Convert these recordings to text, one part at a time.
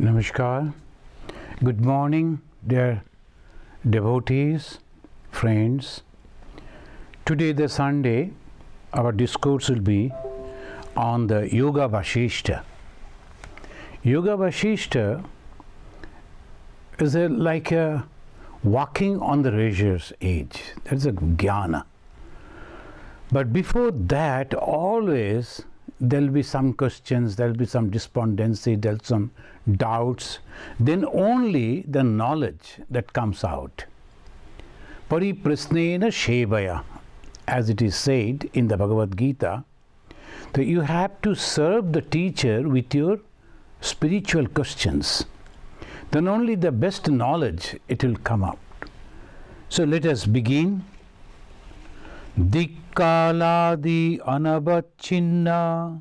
Namaskar. Good morning, dear devotees, friends. Today, the Sunday, our discourse will be on the Yoga Vasistha. Yoga Vasistha is like a walking on the razor's edge. That's a jnana. But before that, always there will be some questions, there will be some despondency, there will be some doubts. Then only the knowledge that comes out. Pariprasnena shevaya, as it is said in the Bhagavad Gita, that you have to serve the teacher with your spiritual questions. Then only the best knowledge it will come out. So let us begin. Dikkaladi anabachinna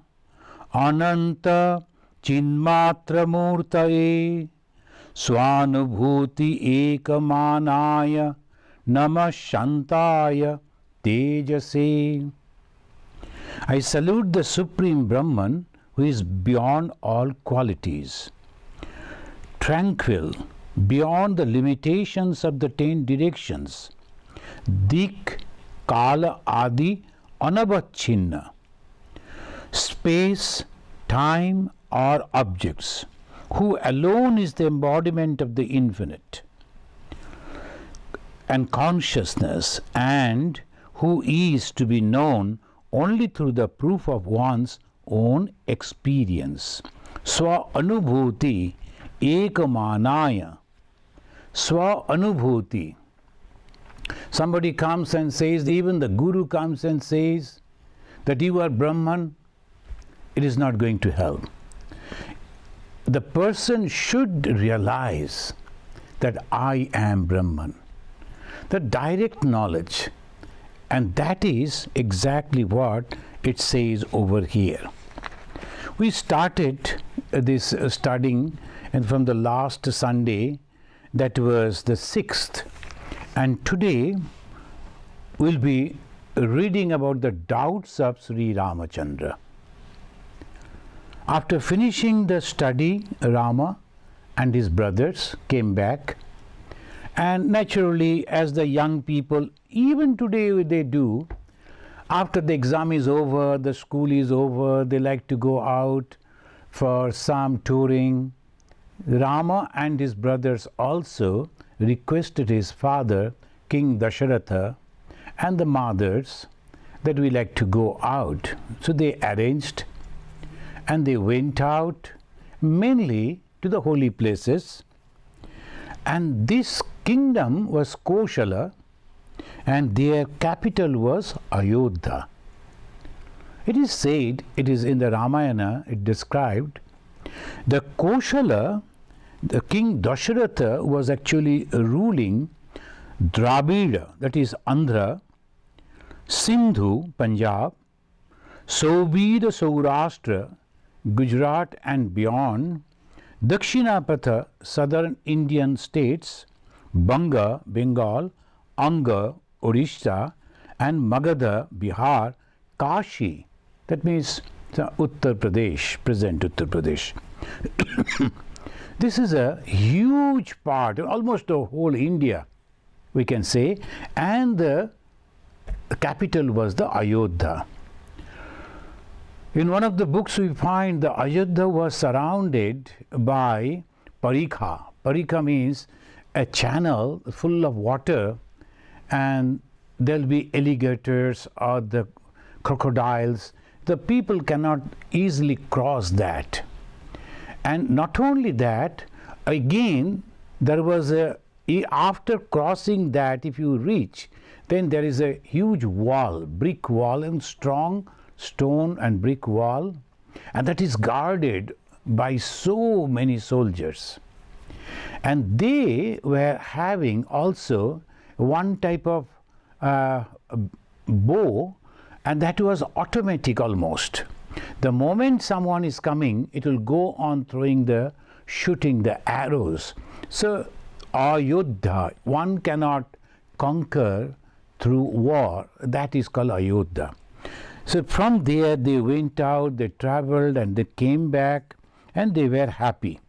ananta chinmatra murtaye swanubhuti ekamanaya namashantaya tejase. I salute the Supreme Brahman who is beyond all qualities, tranquil, beyond the limitations of the 10 directions, Dik Kala Adi Anabachinna, space, time or objects, who alone is the embodiment of the infinite and consciousness, and who is to be known only through the proof of one's own experience. Swa Anubhuti Ekamanaya. Swa Anubhuti. Somebody comes and says, even the Guru comes and says that you are Brahman, it is not going to help. The person should realize that I am Brahman. The direct knowledge, and that is exactly what it says over here. We started this studying, and from the last Sunday, that was the 6th, and today we'll be reading about the doubts of Sri Ramachandra. After finishing the study, Rama and his brothers came back, and naturally, as the young people, even today they do, after the exam is over, the school is over, they like to go out for some touring. Rama and his brothers also requested his father, King Dasharatha, and the mothers that we like to go out. So they arranged and they went out mainly to the holy places. And this kingdom was Koshala, and their capital was Ayodhya. It is said, it is in the Ramayana, it described, the Koshala, the King Dasharatha was actually ruling Dravida, that is Andhra, Sindhu, Punjab, Saubira, Saurashtra, Gujarat and beyond, Dakshinapatha, southern Indian states, Banga, Bengal, Anga, Orissa, and Magadha, Bihar, Kashi, that means Uttar Pradesh, present Uttar Pradesh. This is a huge part, almost the whole India, we can say, and the capital was the Ayodhya. In one of the books we find the Ayodhya was surrounded by Parikha. Parikha means a channel full of water, and there will be alligators or the crocodiles. The people cannot easily cross that. And not only that, again, there was after crossing that, if you reach, then there is a huge wall, brick wall, and strong stone and brick wall, and that is guarded by so many soldiers. And they were having also one type of bow, and that was automatic almost. The moment someone is coming, it will go on shooting the arrows. So Ayodhya, one cannot conquer through war. That is called Ayodhya. So from there they went out, they traveled, and they came back, and they were happy.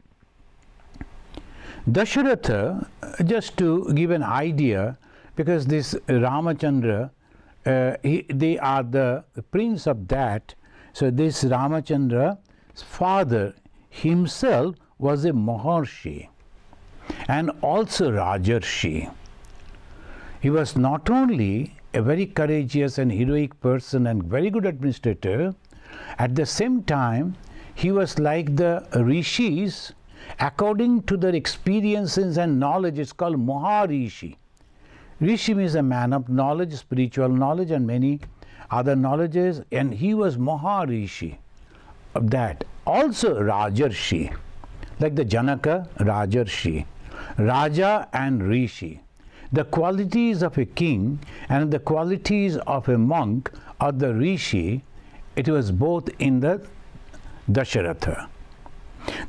Dasharatha, just to give an idea, because this Ramachandra, they are the prince of that. So this Ramachandra's father himself was a Maharshi and also Rajarshi. He was not only a very courageous and heroic person and very good administrator, at the same time he was like the rishis. According to their experiences and knowledge, it's called Maharishi. Rishi means a man of knowledge, spiritual knowledge and many other knowledges, and he was Maharishi of that. Also Rajarshi, like the Janaka, Rajarshi, Raja and Rishi. The qualities of a king and the qualities of a monk or the Rishi, it was both in the Dasharatha.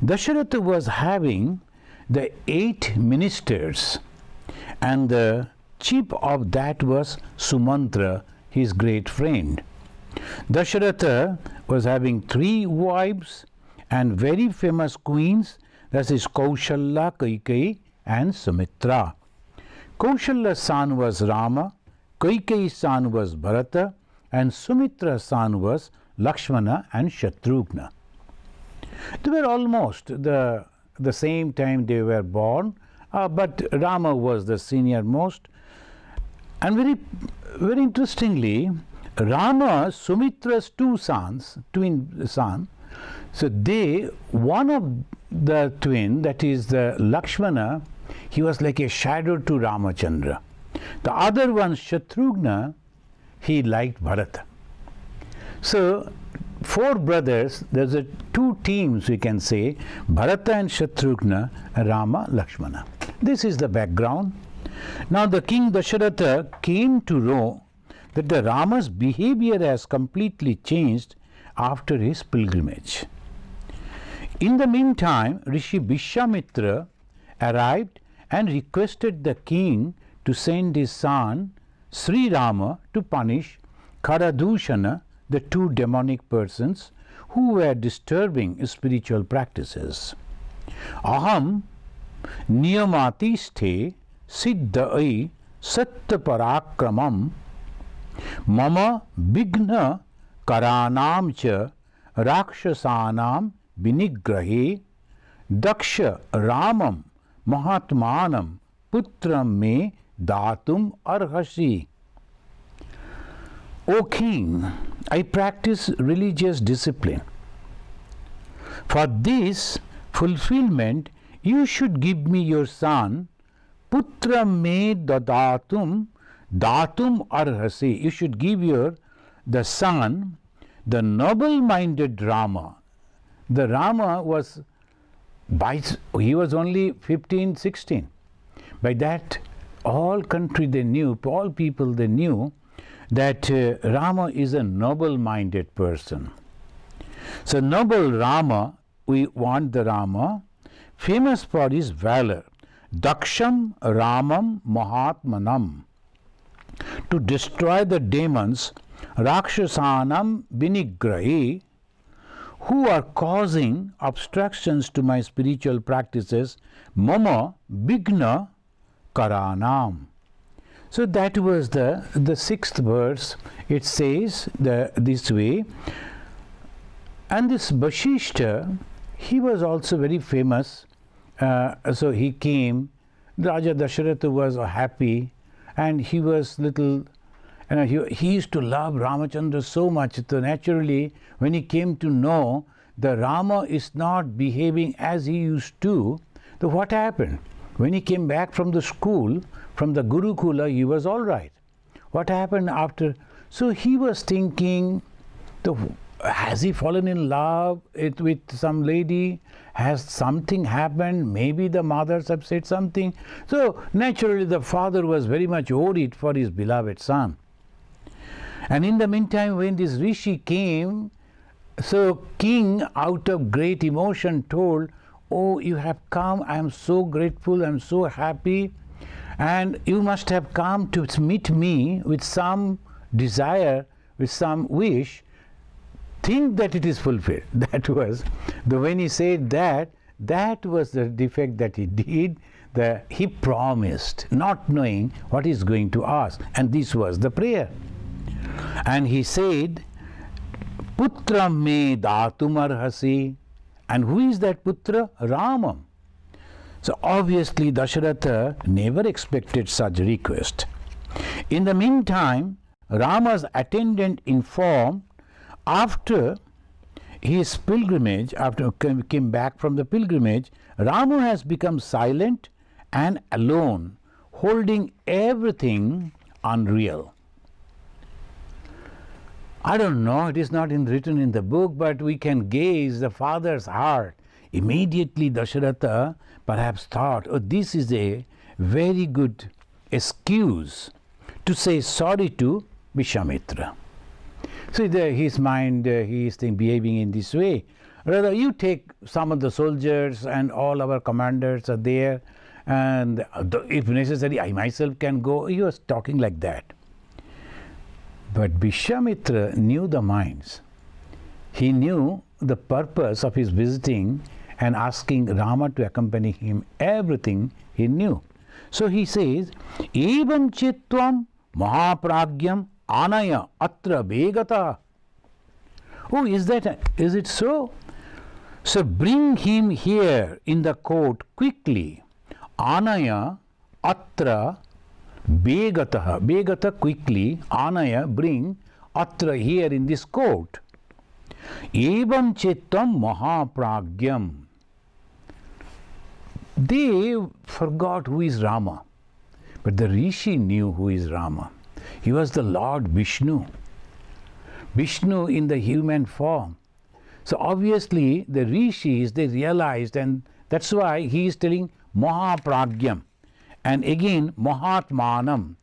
Dasharatha was having the 8 ministers, and the chief of that was Sumantra, his great friend. Dasharatha was having 3 wives and very famous queens, that is Kaushalya, Kaikeyi and Sumitra. Kaushalya's son was Rama, Kaikeyi's son was Bharata, and Sumitra's son was Lakshmana and Shatrugna. They were almost the same time they were born, but Rama was the senior most. And very interestingly, Rama, Sumitra's 2 sons, twin son, so one of the twin, that is the Lakshmana, he was like a shadow to Ramachandra. The other one, Shatrugna, he liked Bharata. So 4 brothers, there's 2 teams we can say, Bharata and Shatrugna, Rama, Lakshmana. This is the background. Now the king Dasharatha came to know that the Rama's behavior has completely changed after his pilgrimage. In the meantime, Rishi Vishamitra arrived and requested the king to send his son Sri Rama to punish Kharadushana, the 2 demonic persons who were disturbing spiritual practices. Aham niyamatisthe siddhai sattyaparakramam mama bigna karanam cha rakshasanam vinigrahe daksha ramam mahatmanam putram me datum arhasi. O king, I practice religious discipline. For this fulfillment, you should give me your son, putra me datum arhasi. You should give the son, the noble-minded Rama. The Rama was, he was only 15, 16. By that, all country they knew, all people they knew, that Rama is a noble-minded person. So noble Rama, we want the Rama, famous for his valor. Daksham Ramam Mahatmanam. To destroy the demons, Rakshasanam Vinigrahi, who are causing obstructions to my spiritual practices, Mama Bigna Karanam. So that was the 6th verse. It says this way. And this Vasistha, he was also very famous. So he came. Raja Dasharatha was happy, and he was little. He used to love Ramachandra so much. So naturally, when he came to know the Rama is not behaving as he used to, so what happened? When he came back from the school, from the Gurukula, he was all right. What happened after? So he was thinking, has he fallen in love with some lady? Has something happened? Maybe the mothers have said something. So naturally the father was very much worried for his beloved son. And in the meantime, when this rishi came, so king, out of great emotion, told, "Oh, you have come, I am so grateful, I am so happy, and you must have come to meet me with some desire, with some wish. Think that it is fulfilled." That was, when he said that, that was the defect that he did. He promised, not knowing what he's going to ask. And this was the prayer. And he said, Putra me datum arhasi. And who is that Putra? Rama. So obviously Dasharatha never expected such a request. In the meantime, Rama's attendant informed, after his pilgrimage, after he came back from the pilgrimage, Rama has become silent and alone, holding everything unreal. I don't know, it is not written in the book, but we can gaze the father's heart. Immediately Dasharatha perhaps thought, oh, this is a very good excuse to say sorry to Vishwamitra. So his mind, he is behaving in this way. Rather, you take some of the soldiers and all our commanders are there, and if necessary, I myself can go. He was talking like that. But Vishwamitra knew the minds. He knew the purpose of his visiting and asking Rama to accompany him. Everything he knew. So he says, Evam chitvam mahapragyam anaya atra begata. Oh, is it so? So bring him here in the court quickly. Anaya atra begata. Begata, quickly. Anaya, bring. Atra, here in this court. Evam chittam mahapragyam. They forgot who is Rama. But the Rishi knew who is Rama. He was the Lord Vishnu. Vishnu in the human form. So obviously the Rishis, they realized, and that's why he is telling Mahapragyam. And again, Mahatmanam.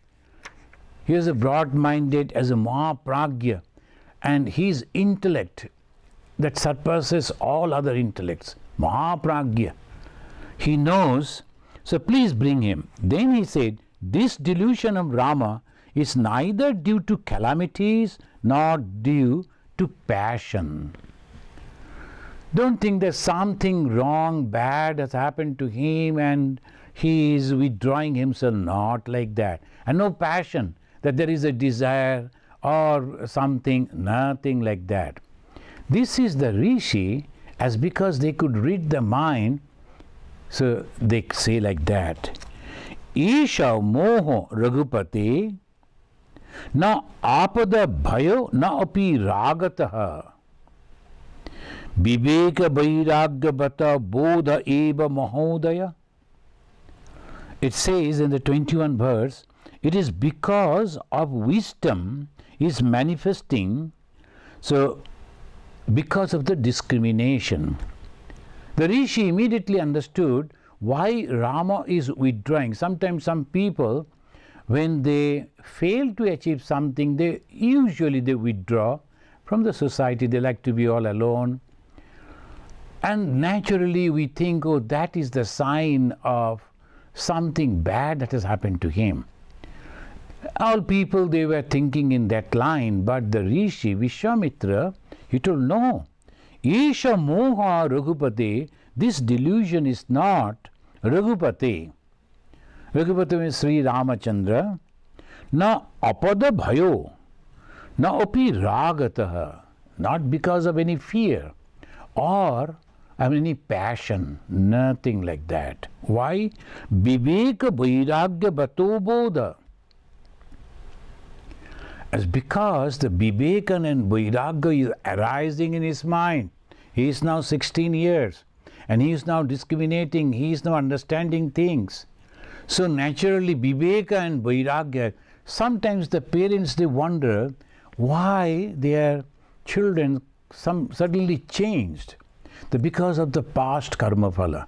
He is a broad-minded as a Mahapragya. And his intellect that surpasses all other intellects. Mahapragya. He knows, so please bring him. Then he said, this delusion of Rama is neither due to calamities nor due to passion. Don't think there's something wrong, bad has happened to him and he is withdrawing himself. Not like that. And no passion, that there is a desire or something, nothing like that. This is the Rishi, as because they could read the mind, so they say like that. Isha moho Raghupati na apada bhayo na api ragataha viveka vairagya bata bodha eva mahodaya. It says in the 21st verse, it is because of wisdom is manifesting, so because of the discrimination. The Rishi immediately understood why Rama is withdrawing. Sometimes some people, when they fail to achieve something, they withdraw from the society. They like to be all alone. And naturally we think, oh, that is the sign of something bad that has happened to him. All people, they were thinking in that line, but the Rishi, Vishwamitra, he told, no. Isha moha Raghupati, this delusion is not Raghupati. Raghupati means Sri Ramachandra. Na apada bhayo, na api ragataha, not because of any fear or any passion, nothing like that. Why? Viveka vairagya bato bodha. As because the Viveka and Vairagya is arising in his mind. He is now 16 years and he is now discriminating, he is now understanding things. So naturally Viveka and Vairagya, sometimes the parents, they wonder why their children suddenly changed. Because of the past karma phala.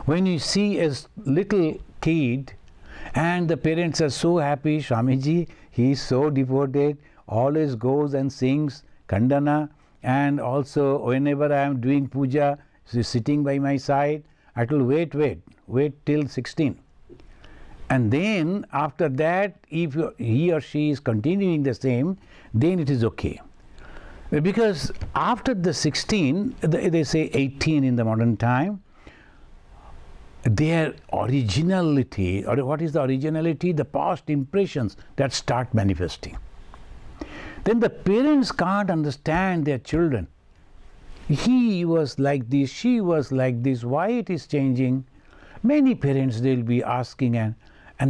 When you see a little kid and the parents are so happy, Swamiji, he is so devoted, always goes and sings Khandana, and also whenever I am doing puja, he is sitting by my side. I will wait till 16. And then after that, if he or she is continuing the same, then it is okay. Because after the 16, they say 18 in the modern time, their originality, or what is the originality? The past impressions that start manifesting. Then the parents can't understand their children. He was like this, she was like this, why it is changing? Many parents, they'll be asking and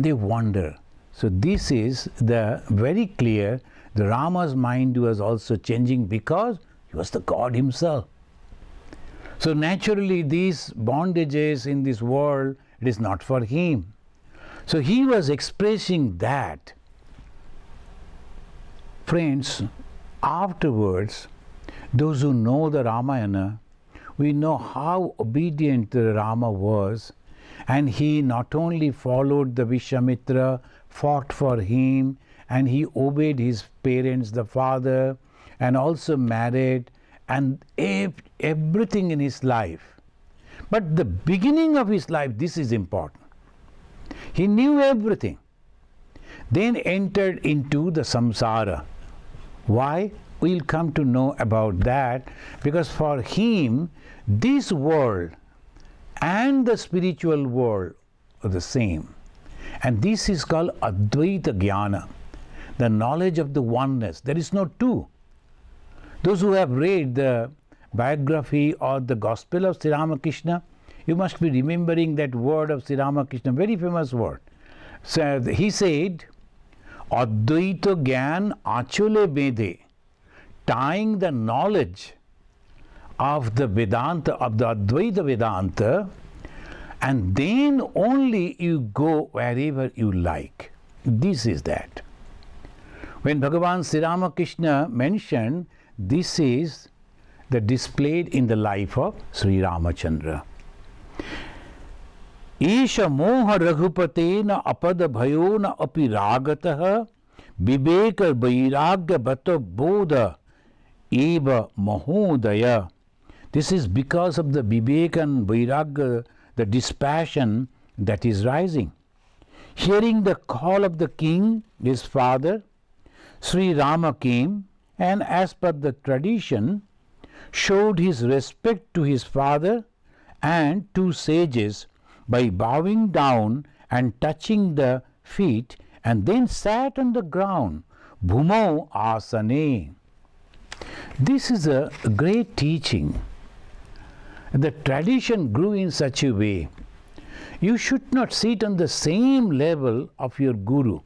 they wonder. So this is the very clear, the Rama's mind was also changing because he was the God himself. So naturally these bondages in this world, it is not for him. So he was expressing that. Friends, afterwards, those who know the Ramayana, we know how obedient the Rama was, and he not only followed the Vishwamitra, fought for him, and he obeyed his parents, the father, and also married, and everything in his life. But the beginning of his life, this is important. He knew everything. Then entered into the samsara. Why? We'll come to know about that, because for him, this world and the spiritual world are the same. And this is called Advaita Jnana, the knowledge of the oneness. There is no two. Those who have read the biography or the gospel of Sri Ramakrishna, you must be remembering that word of Sri Ramakrishna, very famous word. So he said, Advaita Gyan Achule Bedhe, tying the knowledge of the Vedanta, of the Advaita Vedanta, and then only you go wherever you like. This is that. When Bhagavan Sri Ramakrishna mentioned, this is the displayed in the life of Sri Ramachandra. Isha moha raghupatena apada bhayona api ragatah viveka vairagya bata bodha eva mahodaya. This is because of the viveka and vairagya, the dispassion that is rising. Hearing the call of the king, his father, Sri Rama came, and as per the tradition, showed his respect to his father and two sages by bowing down and touching the feet, and then sat on the ground, bhumau asane. This is a great teaching. The tradition grew in such a way. You should not sit on the same level of your guru,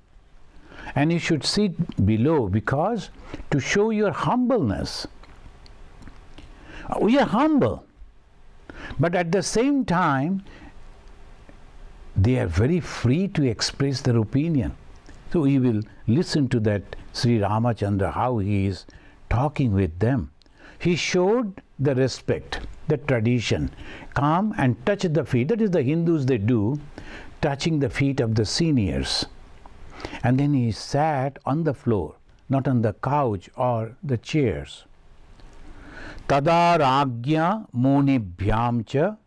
and you should sit below, because to show your humbleness. We are humble, but at the same time, they are very free to express their opinion. So we will listen to that Sri Ramachandra, how he is talking with them. He showed the respect, the tradition. Come and touch the feet. That is the Hindus, they do, touching the feet of the seniors. And then he sat on the floor, not on the couch or the chairs. Tada ragya monibhyam cha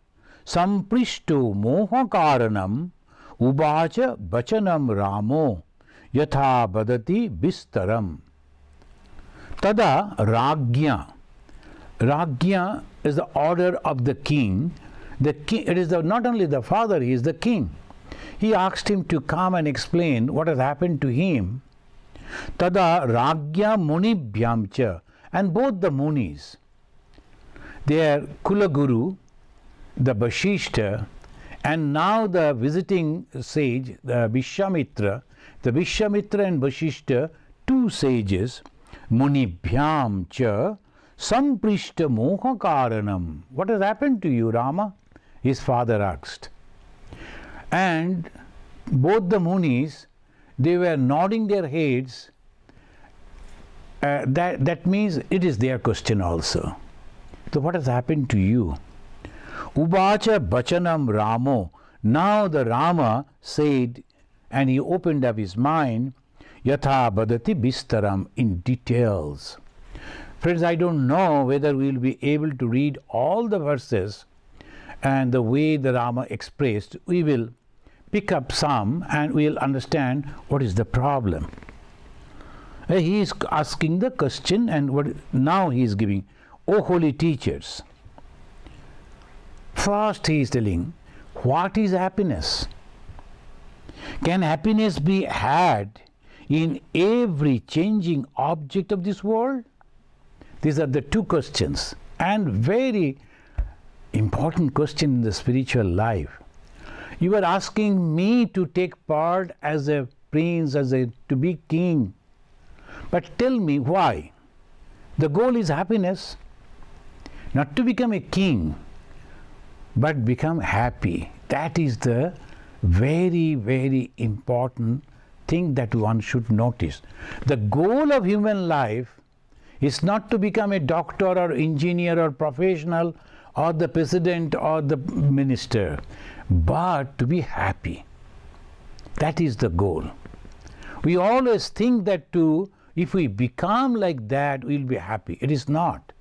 samprishto moha karanam ubacha bachanam ramo yatha badati bistaram. Tada ragya. Ragya is the order of the king. The king, it is not only the father, he is the king. He asked him to come and explain what has happened to him. Tada ragya munibhyam cha. And both the munis, their Kulaguru, the Vasistha, and now the visiting sage, the Vishwamitra and Vasistha, two sages, munibhyam cha samprishta moha karanam. What has happened to you, Rama? His father asked. And both the munis, they were nodding their heads. That means it is their question also. So what has happened to you? Ubacha bachanam ramo. Now the Rama said, and he opened up his mind, yatha badati bistaram, in details. Friends, I don't know whether we will be able to read all the verses and the way the Rama expressed. We will pick up some and we will understand what is the problem. He is asking the question, and now he is giving, O holy teachers. First he is telling, What is happiness? Can happiness be had in every changing object of this world? These are the two questions, and very important question in the spiritual life. You are asking me to take part as a prince, to be king. But tell me why? The goal is happiness. Not to become a king, but become happy. That is the very, very important thing that one should notice. The goal of human life is not to become a doctor or engineer or professional or the president or the minister, but to be happy. That is the goal. We always think that if we become like that, we'll be happy. It is not.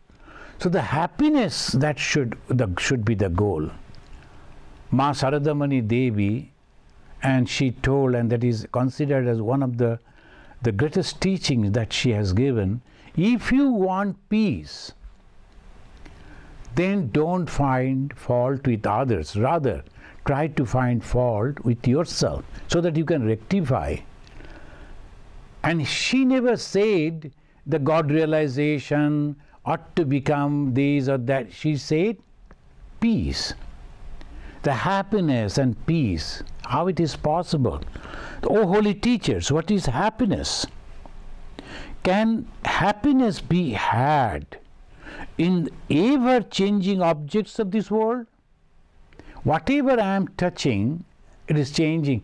So the happiness that should be the goal. Ma Saradamani Devi, and she told, and that is considered as one of the greatest teachings that she has given, if you want peace, then don't find fault with others. Rather, try to find fault with yourself so that you can rectify. And she never said the God realization ought to become this or that. She said peace. The happiness and peace, how it is possible. Oh, holy teachers, what is happiness? Can happiness be had in ever-changing objects of this world? Whatever I am touching, it is changing.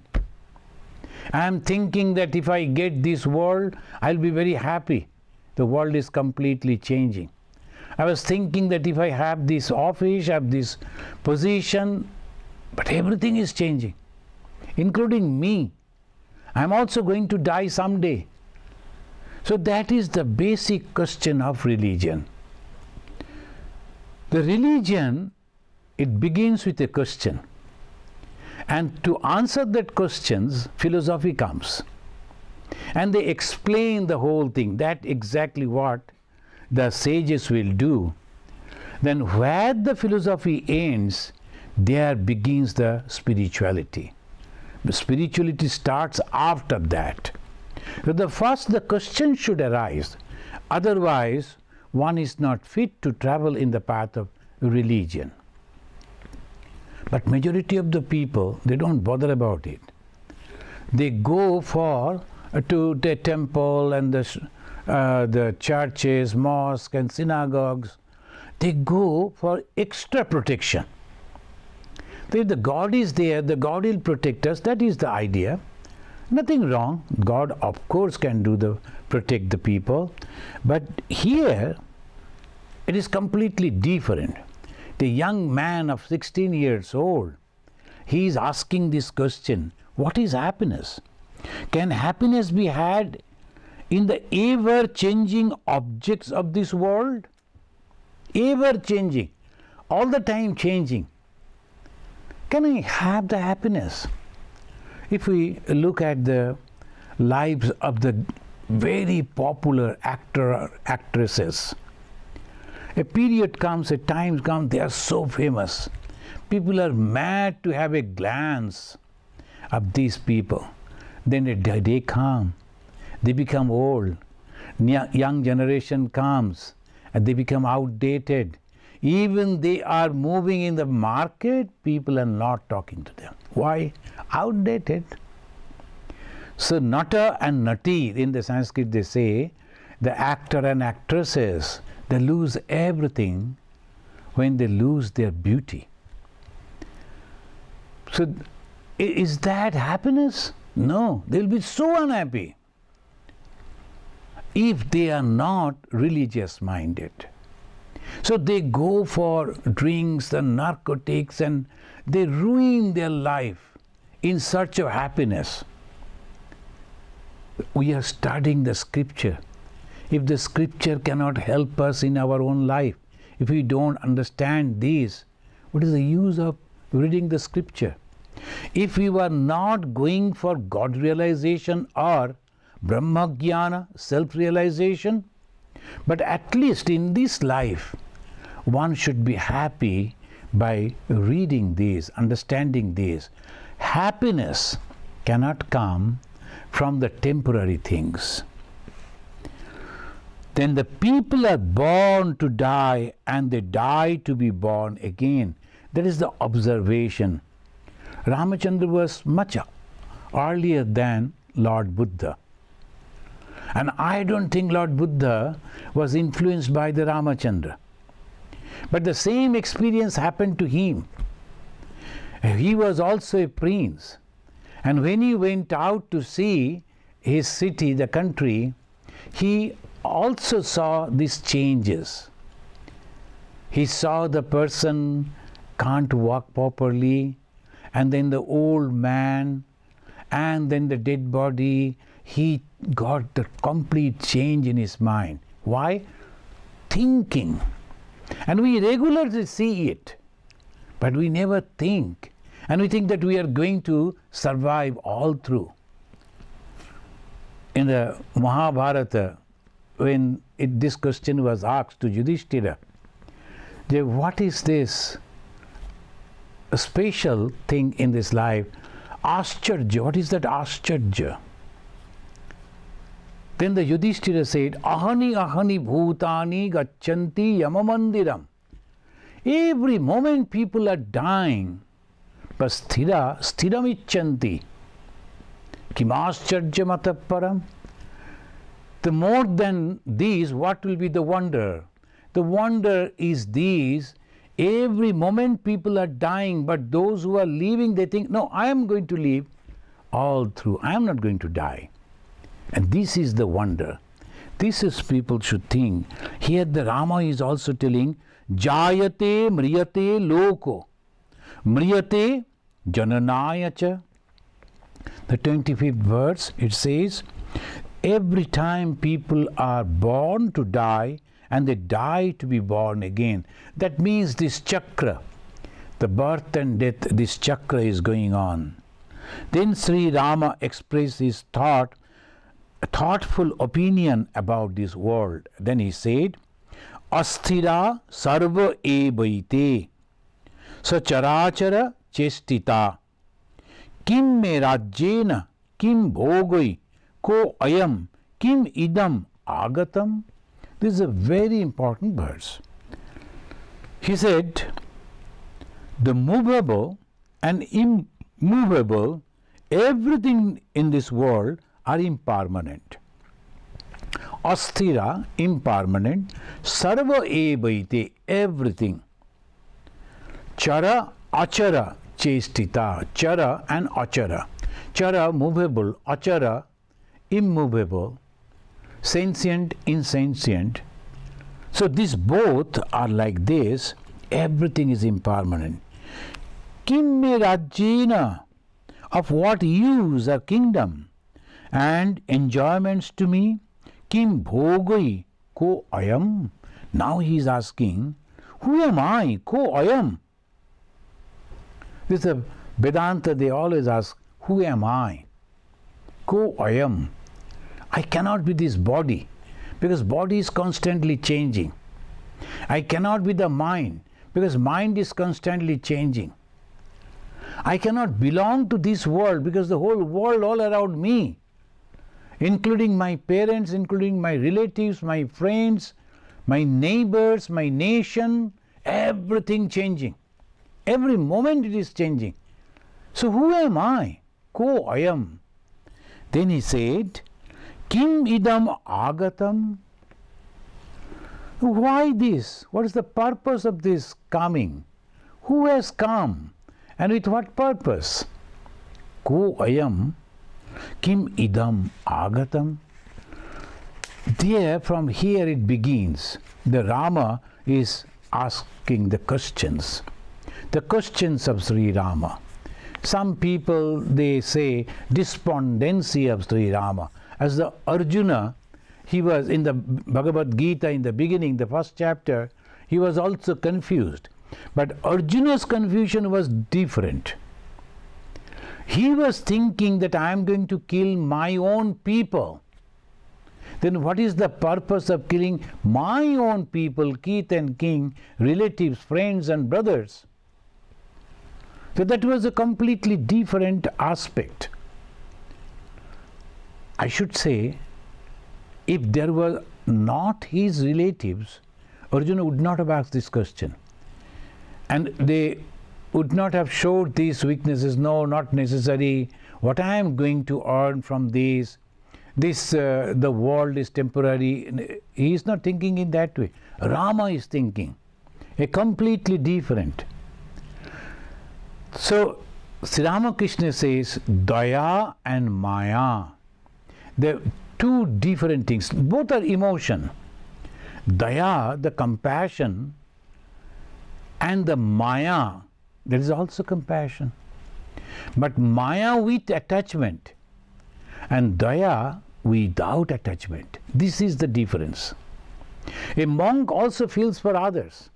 I am thinking that if I get this world, I'll be very happy. The world is completely changing. I was thinking that if I have this office, have this position, but everything is changing, including me. I'm also going to die someday. So that is the basic question of religion. The religion, it begins with a question. And to answer that questions, philosophy comes. And they explain the whole thing. That's exactly what the sages will do. Then where the philosophy ends, there begins the spirituality. The spirituality starts after that. So the question should arise. Otherwise, one is not fit to travel in the path of religion. But majority of the people, they don't bother about it. They go to the temple and the churches, mosques and synagogues. They go for extra protection. If the God is there, the God will protect us. That is the idea. Nothing wrong. God, of course, can protect the people. But here, it is completely different. The young man of 16 years old, he is asking this question, what is happiness? Can happiness be had in the ever-changing objects of this world? Ever-changing, all the time changing. Can I have the happiness? If we look at the lives of the very popular actresses, a period comes, a time comes, they are so famous. People are mad to have a glance of these people. Then a day comes, they become old. Young generation comes and they become outdated. Even they are moving in the market, people are not talking to them. Why? Outdated. So nata and nati, in the Sanskrit they say, the actor and actresses, they lose everything when they lose their beauty. So is that happiness? No, they will be so unhappy if they are not religious minded. So they go for drinks and narcotics and they ruin their life in search of happiness. We are studying the scripture. If the scripture cannot help us in our own life, if we don't understand this, what is the use of reading the scripture? If we were not going for God realization or Brahma Jnana, self-realization, but at least in this life, one should be happy by reading this, understanding this. Happiness cannot come from the temporary things. Then the people are born to die and they die to be born again. That is the observation. Ramachandra was much earlier than Lord Buddha. And I don't think Lord Buddha was influenced by the Ramachandra. But the same experience happened to him. He was also a prince. And when he went out to see his city, the country, he also saw these changes. He saw the person can't walk properly, and then the old man, and then the dead body. He got the complete change in his mind. Why? Thinking. And we regularly see it, but we never think. And we think that we are going to survive all through. In the Mahabharata, when this question was asked to Yudhishthira, what is this a special thing in this life? Ascharya, what is that Ascharya? Then the Yudhishthira said, Ahani ahani bhutani gacchanti yamamandiram. Every moment people are dying, but sthiram icchanti. Kimascharya mataparam. The more than these, what will be the wonder? The wonder is these. Every moment people are dying, but those who are living, they think, no, I am going to live all through. I am not going to die. And this is the wonder. This is people should think. Here the Rama is also telling, Jayate mriyate loko. Mriyate jananaya cha. The 25th verse, it says, every time people are born to die, and they die to be born again. That means this chakra, the birth and death, this chakra is going on. Then Sri Rama expressed his thoughtful opinion about this world. Then he said, Asthira sarva evaite sacharachara chestita kim me rajyena kim bhogoi ko ayam kim idam agatam. This is a very important verse. He said, the movable and immovable, everything in this world are impermanent. Asthira, impermanent. Sarva evaite, everything. Chara, achara, chestita. Chara and achara. Chara, movable. Achara, immovable. Sentient, insentient. So these both are like this. Everything is impermanent. Kim me rajyena, of what use a kingdom and enjoyments to me? Kim bhogoi ko ayam. Now he is asking, who am I? Ko ayam. This is a Vedanta, they always ask, who am I? Ko ayam. I cannot be this body, because body is constantly changing. I cannot be the mind, because mind is constantly changing. I cannot belong to this world, because the whole world all around me, including my parents, including my relatives, my friends, my neighbors, my nation, everything changing. Every moment it is changing. So who am I? Ko ayam. Then he said, Kim idam agatam. Why this? What is the purpose of this coming? Who has come? And with what purpose? Ko ayam. Kim idam agatam. There, from here it begins. The Rama is asking the questions of Sri Rama. Some people, they say despondency of Sri Rama. As the Arjuna, he was in the Bhagavad Gita in the beginning, the first chapter, he was also confused. But Arjuna's confusion was different. He was thinking that I am going to kill my own people. Then what is the purpose of killing my own people, kith and king, relatives, friends and brothers? So that was a completely different aspect. I should say, if there were not his relatives, Arjuna would not have asked this question. And they would not have showed these weaknesses. No, not necessary. What I am going to earn from this, the world is temporary. He is not thinking in that way. Rama is thinking a completely different. So Sri Ramakrishna says Daya and Maya, they're two different things. Both are emotion. Daya, the compassion, and the Maya, there is also compassion. But Maya with attachment and Daya without attachment. This is the difference. A monk also feels for others.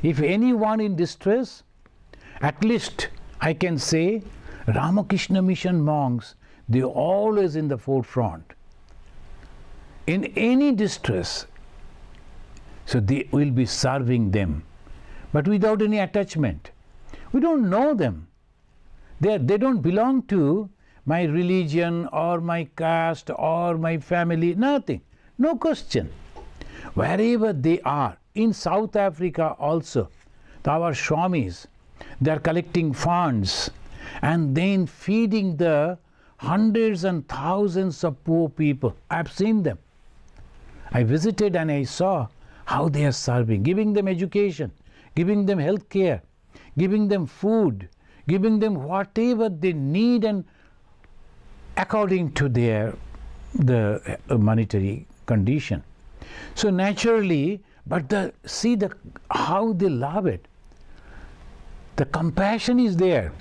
If anyone in distress, at least I can say Ramakrishna Mission monks, they are always in the forefront. In any distress, so they will be serving them, but without any attachment. We don't know them. They don't belong to my religion or my caste or my family, nothing. No question. Wherever they are, in South Africa also, our Swamis, they are collecting funds and then feeding the hundreds and thousands of poor people. I have seen them. I visited and I saw how they are serving, giving them education, giving them health care, giving them food, giving them whatever they need and according to the monetary condition. So naturally, but see how they love it. The compassion is there,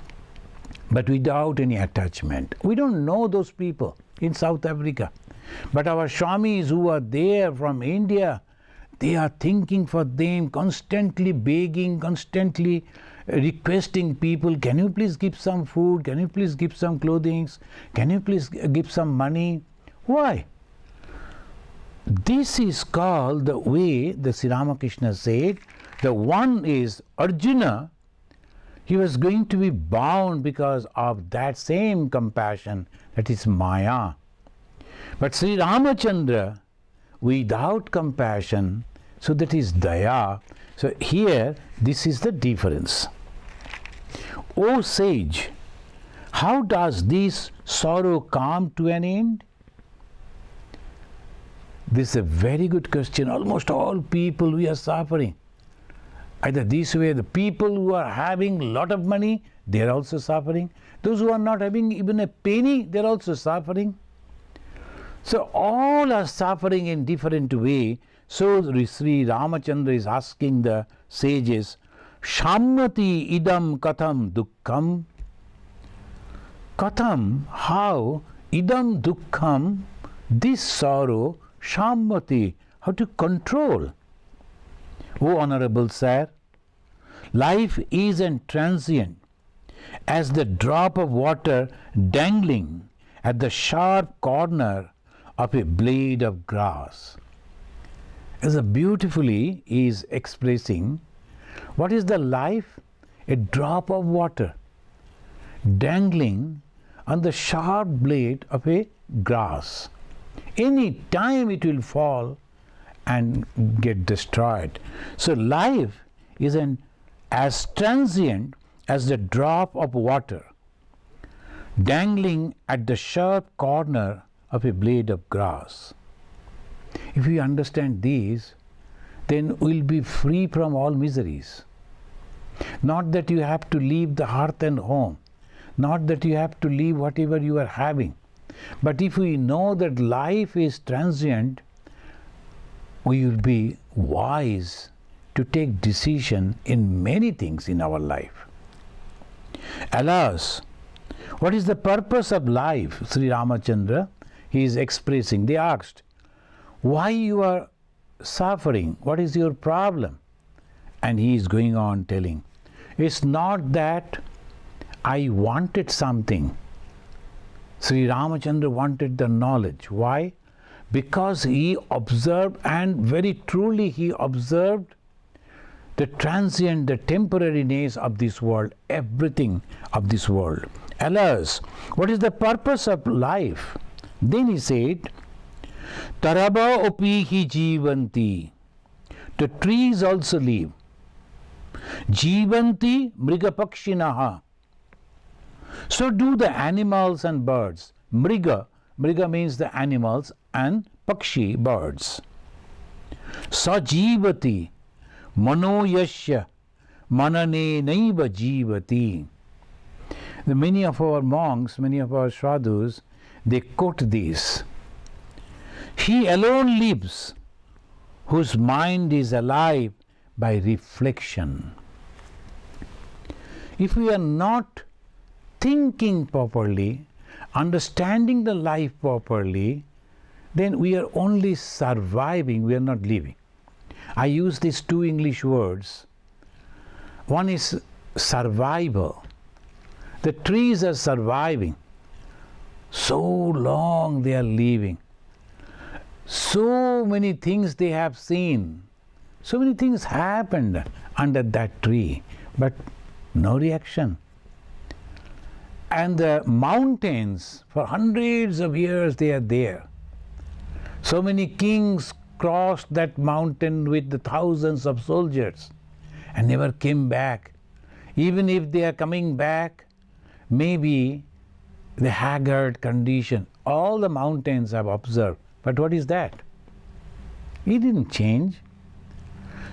but without any attachment. We don't know those people in South Africa. But our Swamis who are there from India, they are thinking for them, constantly begging, constantly requesting people, can you please give some food, can you please give some clothing, can you please give some money? Why? This is called the way the Sri Ramakrishna said, the one is Arjuna, he was going to be bound because of that same compassion, that is Maya. But Sri Ramachandra, without compassion, so that is Daya. So here, this is the difference. O sage, how does this sorrow come to an end? This is a very good question. Almost all people, we are suffering. Either this way, the people who are having a lot of money, they are also suffering. Those who are not having even a penny, they are also suffering. So all are suffering in different way. So Sri Ramachandra is asking the sages, Shamati idam katham dukkham. Katham, how? Idam dukkham, this sorrow, Shamati, how to control? O Honorable Sir, life is transient as the drop of water dangling at the sharp corner of a blade of grass. As beautifully he is expressing, what is the life? A drop of water dangling on the sharp blade of a grass. Any time it will fall and get destroyed. So life is as transient as the drop of water dangling at the sharp corner of a blade of grass. If we understand these, then we'll be free from all miseries. Not that you have to leave the hearth and home, not that you have to leave whatever you are having, but if we know that life is transient, we will be wise to take decision in many things in our life. Alas, what is the purpose of life? Sri Ramachandra, he is expressing. They asked, why you are suffering? What is your problem? And he is going on telling, it's not that I wanted something. Sri Ramachandra wanted the knowledge. Why? Because he observed, and very truly he observed, the transient, the temporariness of this world, everything of this world. Alas, what is the purpose of life? Then he said, Taraba opihi jivanti. The trees also live. Jivanti mrigapakshinaha. So do the animals and birds. Mriga means the animals, and pakshi, birds. Sajivati manoyasya manane naiva jivati. The many of our monks, many of our sadhus, they quote this. He alone lives whose mind is alive by reflection. If we are not thinking properly, understanding the life properly, then we are only surviving, we are not living. I use these two English words. One is survival. The trees are surviving. So long they are living. So many things they have seen. So many things happened under that tree, but no reaction. And the mountains, for hundreds of years they are there. So many kings crossed that mountain with the thousands of soldiers and never came back. Even if they are coming back, maybe the haggard condition, all the mountains have observed. But what is that? It didn't change.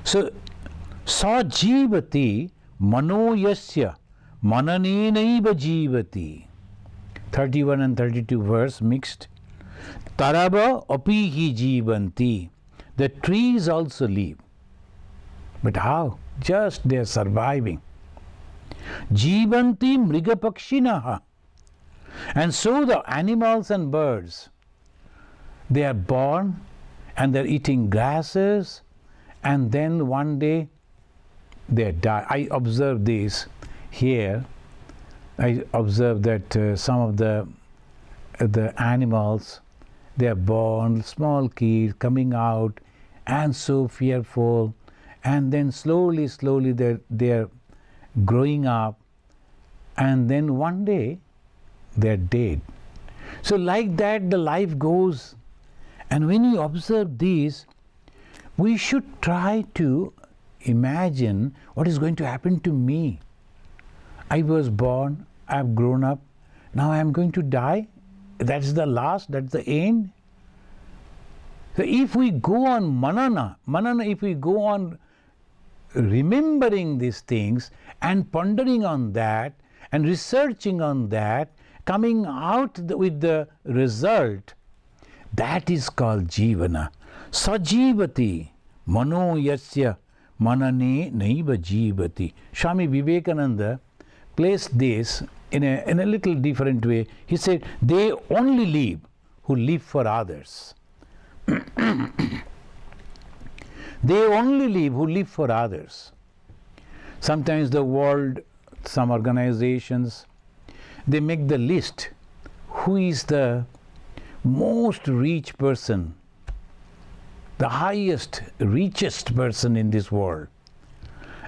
So, sajivati manoyasya mananenaiva jivati. 31 and 32 verse mixed. Taraba apihi jivanti. The trees also live. But how? Just they are surviving. Jivanti mrigapakshinaha. And so the animals and birds, they are born and they are eating grasses, and then one day they die. I observe this here. I observe that some of the animals, they are born, small kids coming out, and so fearful, and then slowly they are growing up, and then one day they are dead. So like that the life goes. And when you observe this, we should try to imagine what is going to happen to me. I was born, I have grown up, now I am going to die. That's the last, that's the end. So if we go on manana, if we go on remembering these things and pondering on that and researching on that, coming out with the result, that is called jivana. Sajivati mano yasya manane naiva jivati. Swami Vivekananda placed this in a little different way. He said, they only live who live for others. They only live who live for others. Sometimes the world, some organizations, they make the list who is the most rich person, the highest, richest person in this world.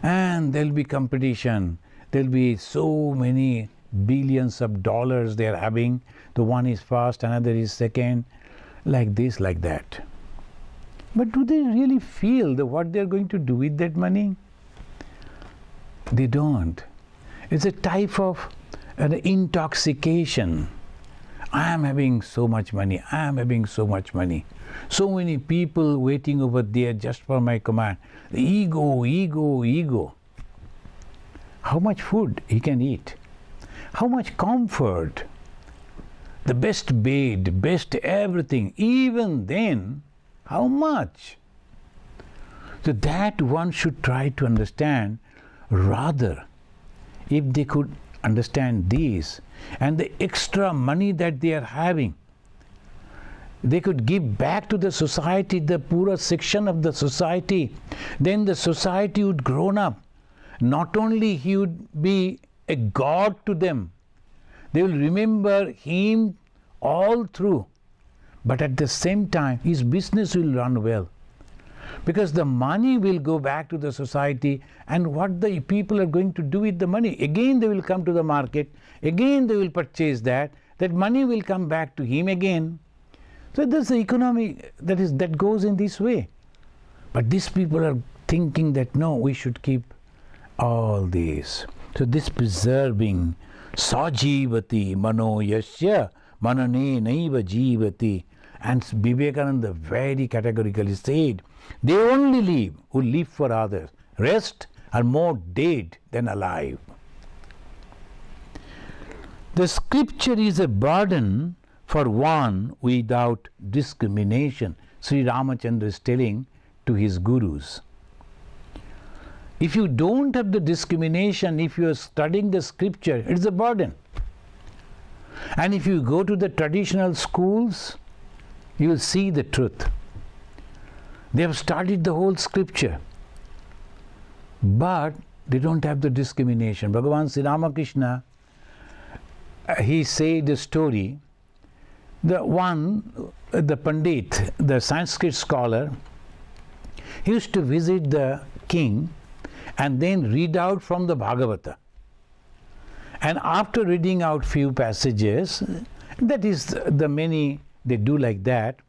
And there will be competition. There will be so many billions of dollars they are having. The one is first, another is second, like this, like that. But do they really feel what they are going to do with that money? They don't. It's a type of an intoxication. I am having so much money. I am having so much money. So many people waiting over there just for my command. Ego, ego, ego. How much food he can eat? How much comfort? The best bed, best everything. Even then, how much? So that one should try to understand. Rather, if they could understand this, and the extra money that they are having, they could give back to the society, the poorer section of the society, then the society would grow up. Not only he would be a god to them, they will remember him all through, but at the same time his business will run well. Because the money will go back to the society, and what the people are going to do with the money? Again they will come to the market, again they will purchase that money will come back to him again. So there's the economy that goes in this way. But these people are thinking that no, we should keep all these. So this preserving, sajivati mano yasya manane naiva jivati. And Vivekananda very categorically said, they only live who live for others. Rest are more dead than alive. The scripture is a burden for one without discrimination. Sri Ramachandra is telling to his gurus. If you don't have the discrimination, if you are studying the scripture, it's a burden. And if you go to the traditional schools, you will see the truth. They have studied the whole scripture, but they don't have the discrimination. Bhagavan Sri Ramakrishna, he said a story. The Pandit, the Sanskrit scholar, he used to visit the king and then read out from the Bhagavata. And after reading out few passages, that is the many they do like that,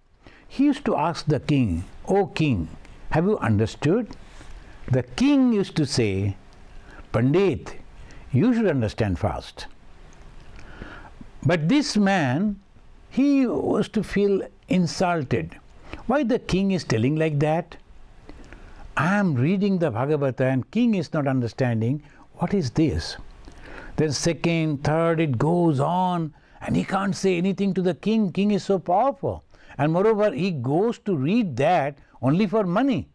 he used to ask the king, "O king, have you understood?" The king used to say, "Pandit, you should understand fast." But this man, he was to feel insulted. Why the king is telling like that? I am reading the Bhagavata and king is not understanding. What is this? Then second, third, it goes on, and he can't say anything to the king. King is so powerful. And moreover, he goes to read that only for money.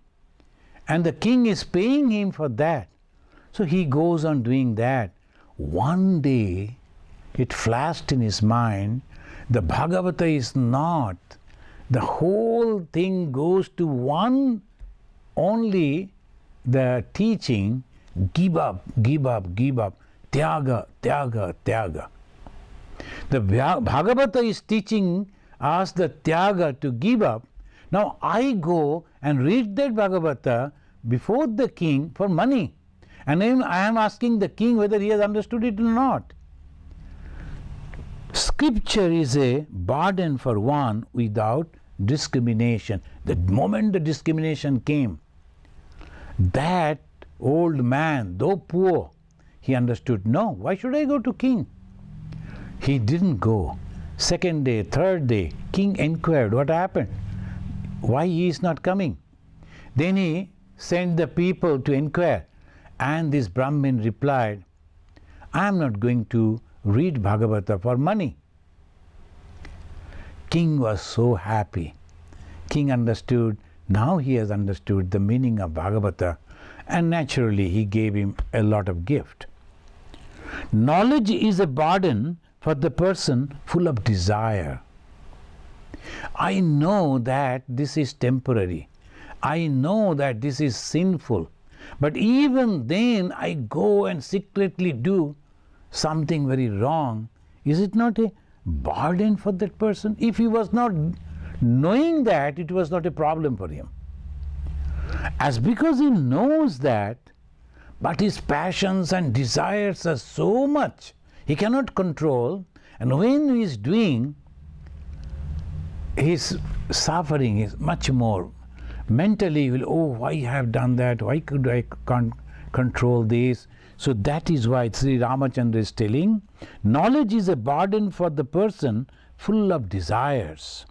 And the king is paying him for that. So he goes on doing that. One day, it flashed in his mind, the Bhagavata is not. The whole thing goes to one only, the teaching, give up, give up, give up, tyaga, tyaga, tyaga. The Bhagavata is teaching us the tyaga, to give up. Now I go and read that Bhagavata before the king for money. And then I am asking the king whether he has understood it or not. Scripture is a burden for one without discrimination. The moment the discrimination came, that old man, though poor, he understood, no, why should I go to king? He didn't go. Second day, third day, king inquired what happened, why he is not coming. Then he sent the people to inquire, and this Brahmin replied, I am not going to read Bhagavata for money. King was so happy. King understood, now he has understood the meaning of Bhagavata, and naturally he gave him a lot of gift. Knowledge is a burden for the person full of desire. I know that this is temporary. I know that this is sinful. But even then I go and secretly do something very wrong. Is it not a burden for that person? If he was not knowing that, it was not a problem for him. As because he knows that, but his passions and desires are so much, he cannot control, and when he is doing, his suffering is much more. Mentally, he will, oh, why I have done that? Why could I can't control this? So that is why Sri Ramachandra is telling, knowledge is a burden for the person full of desires.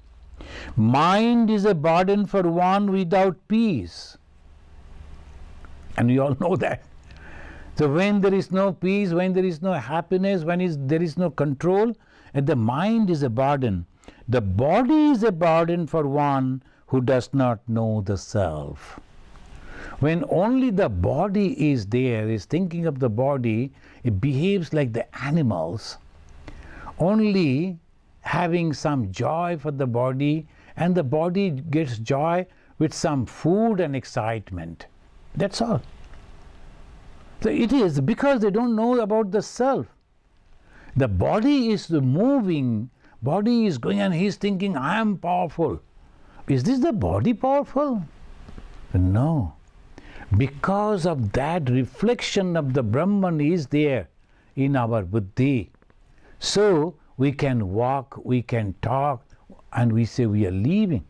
Mind is a burden for one without peace. And we all know that. So when there is no peace, when there is no happiness, when there is no control, and the mind is a burden. The body is a burden for one who does not know the self. When only the body is there, is thinking of the body, it behaves like the animals, only having some joy for the body, and the body gets joy with some food and excitement. That's all. So it is because they don't know about the self. The body is moving, body is going, and he is thinking, I am powerful. Is this the body powerful? No. Because of that reflection of the Brahman is there in our buddhi. So we can walk, we can talk, and we say we are leaving.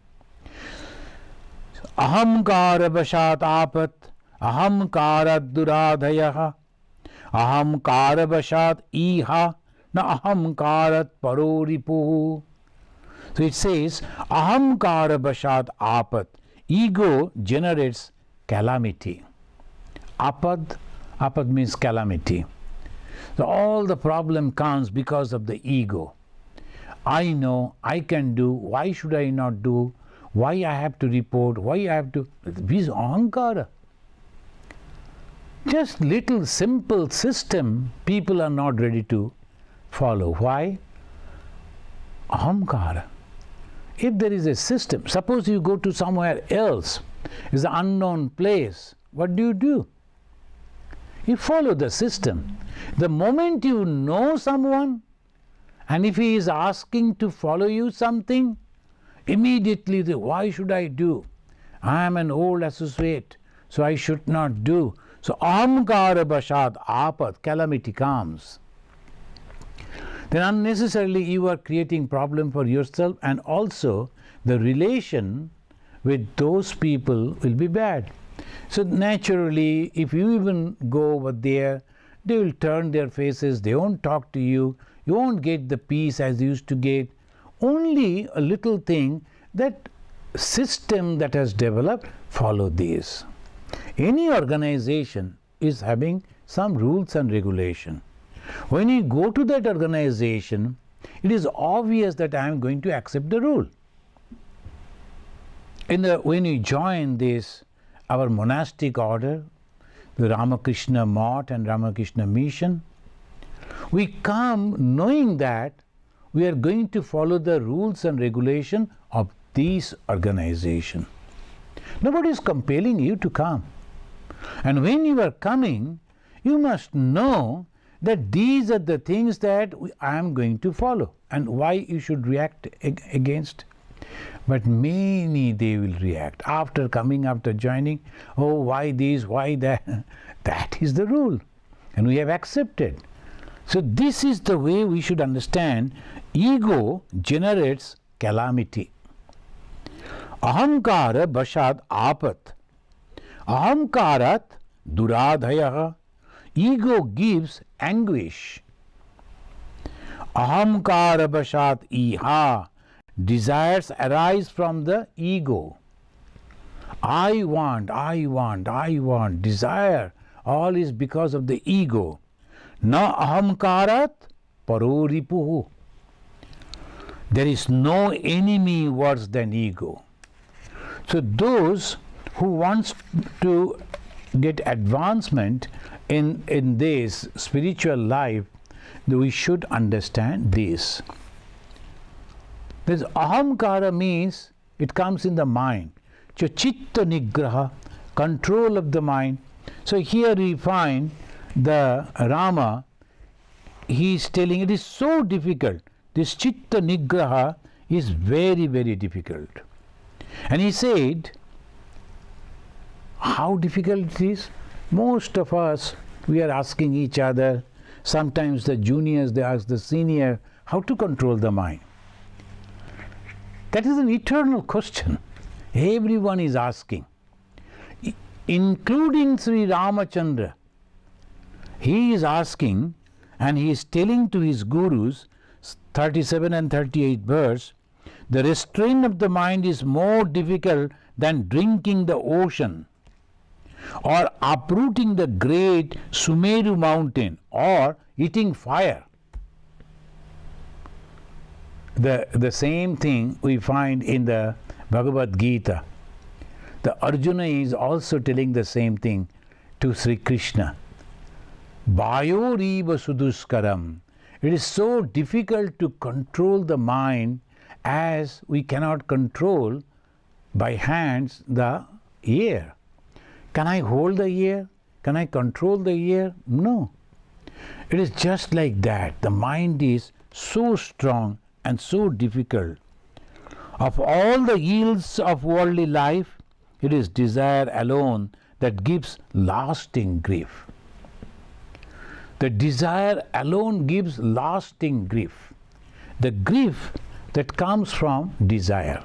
Ahamkara vashat apat, ahamkara duradhayah, ahamkara vashat iha, na ahamkarat paroripuhu. So it says, ahamkara vashat apat. Ego generates calamity. Apad means calamity. So all the problem comes because of the ego. I know, I can do, why should I not do? Why I have to report, why I have to... This is ahankara. Just little simple system people are not ready to follow. Why? Ahamkara. If there is a system, suppose you go to somewhere else, it's an unknown place, what do? You follow the system. The moment you know someone, and if he is asking to follow you something, immediately why should I do? I am an old associate, so I should not do. So ahamkara vashat apat, calamity comes. Then unnecessarily you are creating problem for yourself, and also the relation with those people will be bad. So naturally, if you even go over there, they will turn their faces, they won't talk to you, you won't get the peace as you used to get. Only a little thing, that system that has developed, follow this. Any organization is having some rules and regulation. When you go to that organization, it is obvious that I am going to accept the rule. When you join this, our monastic order, the Ramakrishna Mott and Ramakrishna Mission, we come knowing that we are going to follow the rules and regulation of this organization. Nobody is compelling you to come. And when you are coming, you must know that these are the things that I am going to follow, and why you should react against. But many, they will react after coming, after joining. Oh, why this, why that? That is the rule, and we have accepted. So this is the way we should understand. Ego generates calamity. Ahamkara vashat apat, ahamkarat duradhayah. Ego gives anguish. Ahamkara vashat iha. Desires arise from the ego. I want. Desire. All is because of the ego. Na ahamkarat paroripuhu. There is no enemy worse than ego. So those who wants to get advancement in this spiritual life, we should understand this. This ahamkara means it comes in the mind. So chitta nigraha, control of the mind. So here we find the Rama, he is telling it is so difficult. This chitta nigraha is very, very difficult. And he said, how difficult it is? Most of us, we are asking each other, sometimes the juniors, they ask the senior, how to control the mind. That is an eternal question. Everyone is asking, including Sri Ramachandra. He is asking, and he is telling to his gurus, 37 and 38 verse, the restraint of the mind is more difficult than drinking the ocean, or uprooting the great Sumeru mountain, or eating fire. The same thing we find in the Bhagavad Gita. The Arjuna is also telling the same thing to Sri Krishna. Vayoriva suduskaram. It is so difficult to control the mind as we cannot control by hands the air. Can I hold the air? Can I control the air? No. It is just like that. The mind is so strong and so difficult. Of all the ills of worldly life, it is desire alone that gives lasting grief. The desire alone gives lasting grief. The grief that comes from desire.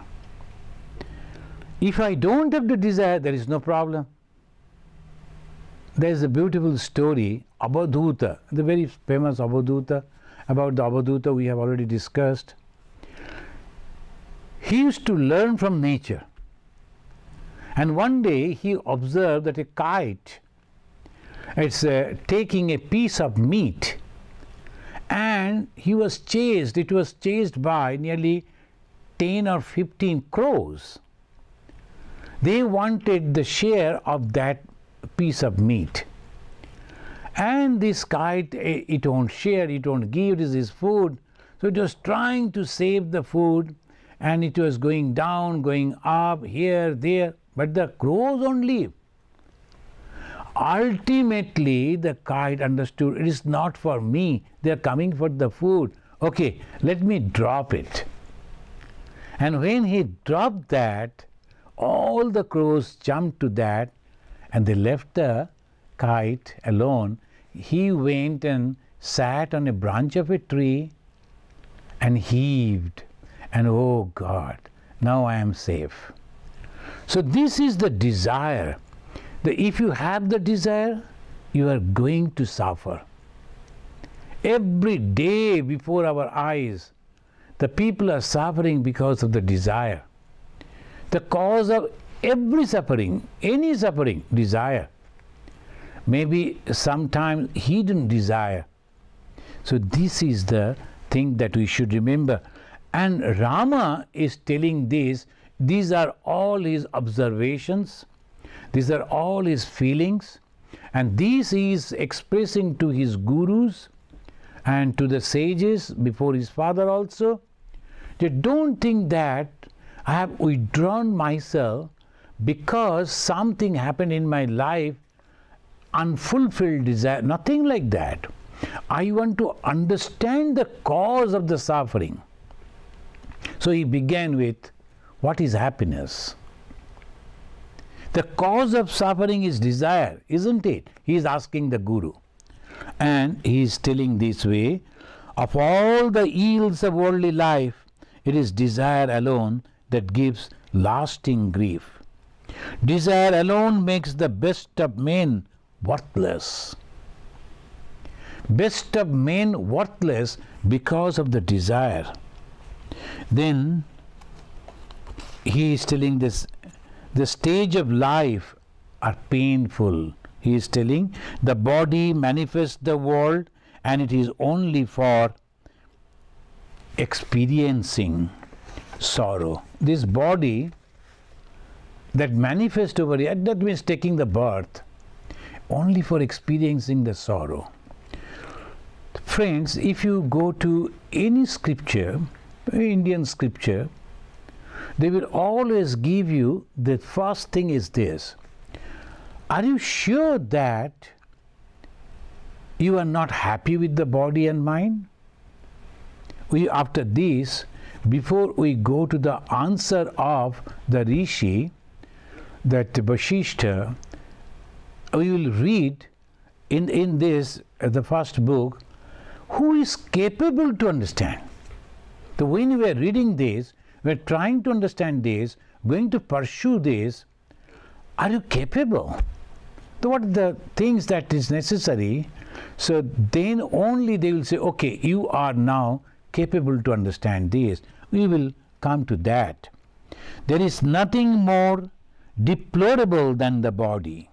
If I don't have the desire, there is no problem. There is a beautiful story, Abadhuta, the very famous Abadhuta. About the Abadhuta we have already discussed. He used to learn from nature. And one day he observed that a kite is taking a piece of meat, and he was chased. It was chased by nearly 10 or 15 crows. They wanted the share of that piece of meat. And this kite, it won't share, it won't give, it is his food. So it was trying to save the food, and it was going down, going up, here, there, but the crows won't leave. Ultimately, the kite understood, it is not for me, they are coming for the food. Okay, let me drop it. And when he dropped that, all the crows jumped to that, and they left the kite alone. He went and sat on a branch of a tree and heaved, and oh God, now I am safe. So this is the desire. If you have the desire, you are going to suffer. Every day before our eyes, the people are suffering because of the desire. The cause of every suffering, any suffering, desire. Maybe sometimes hidden desire. So this is the thing that we should remember. And Rama is telling this. These are all his observations. These are all his feelings. And this he is expressing to his gurus and to the sages before his father also. They don't think that I have withdrawn myself because something happened in my life, unfulfilled desire, nothing like that. I want to understand the cause of the suffering. So he began with, what is happiness? The cause of suffering is desire, isn't it? He is asking the Guru. And he is telling this way, of all the ills of worldly life, it is desire alone that gives lasting grief. Desire alone makes the best of men worthless. Best of men worthless because of the desire. Then he is telling this, the stage of life are painful. He is telling the body manifests the world, and it is only for experiencing sorrow. This body that manifests over here, that means taking the birth, only for experiencing the sorrow. Friends, if you go to any scripture, Indian scripture, they will always give you, the first thing is this: are you sure that you are not happy with the body and mind? After this, before we go to the answer of the Rishi, that Vasistha, we will read in this, the first book, who is capable to understand. So when we are reading this, we are trying to understand this, going to pursue this, are you capable? So what are the things that is necessary? So then only they will say, okay, you are now capable to understand this. We will come to that. There is nothing more deplorable than the body.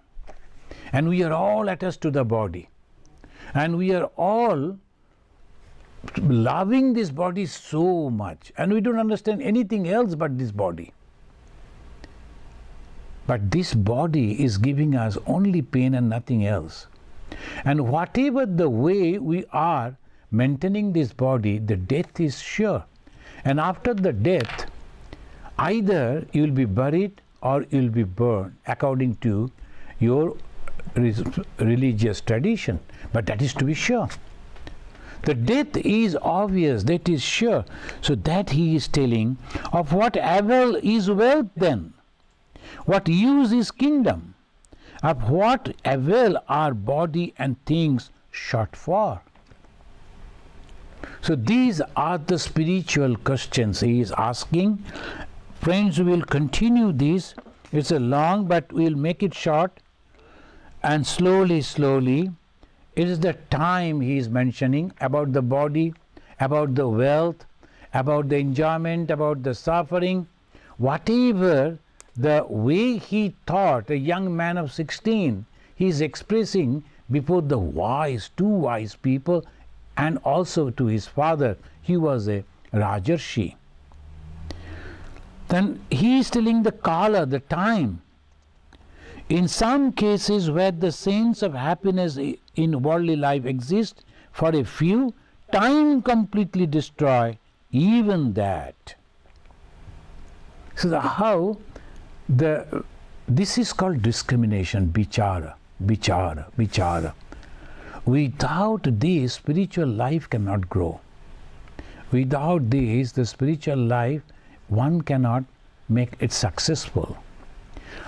And we are all attached to the body. And we are all loving this body so much. And we don't understand anything else but this body. But this body is giving us only pain and nothing else. And whatever the way we are maintaining this body, the death is sure. And after the death, either you will be buried or you will be burned according to your religious tradition. But that is to be sure. The death is obvious, that is sure. So that he is telling, of what avail is wealth then, What use is kingdom? Of what avail are body and things shot for? So these are the spiritual questions he is asking. Friends, we will continue this. It's a long, but we will make it short. And slowly, it is the time he is mentioning about the body, about the wealth, about the enjoyment, about the suffering. Whatever the way he thought, a young man of 16, he is expressing before the two wise people, and also to his father. He was a Rajarshi. Then he is telling the kala, the time. In some cases where the sense of happiness in worldly life exists for a few, time completely destroy even that. So this is called discrimination, bichara. Without this, spiritual life cannot grow. Without this, the spiritual life, one cannot make it successful.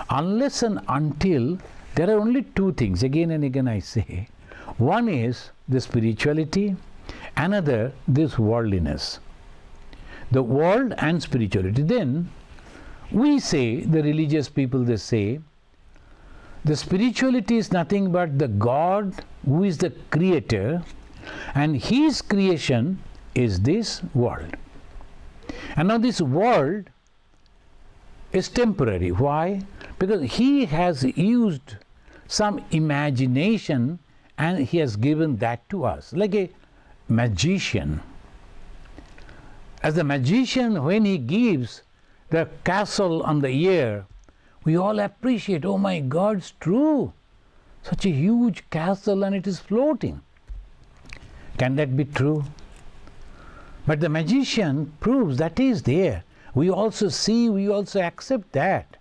Unless and until, there are only two things, again and again I say. One is the spirituality, another this worldliness. The world and spirituality. Then we say, the religious people, they say, the spirituality is nothing but the God who is the creator, and his creation is this world. And now this world is temporary. Why? Because he has used some imagination and he has given that to us, like a magician. As the magician, when he gives the castle on the air, we all appreciate, oh my God, it's true. Such a huge castle and it is floating. Can that be true? But the magician proves that is there. We also see, we also accept that.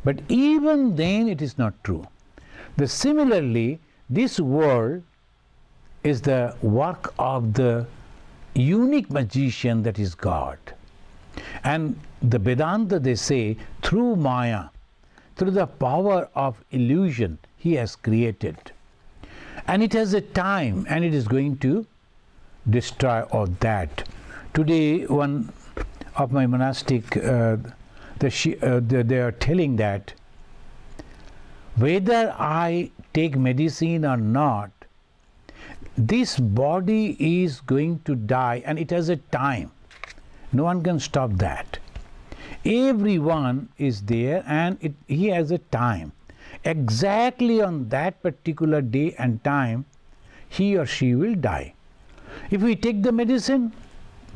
But even then it is not true. Similarly, this world is the work of the unique magician that is God. And the Vedanta, they say, through Maya, through the power of illusion, he has created. And it has a time, and it is going to destroy all that. Today, one of my monastic, they are telling that whether I take medicine or not, this body is going to die, and it has a time. No one can stop that. Everyone is there, and he has a time. Exactly on that particular day and time, he or she will die. If we take the medicine,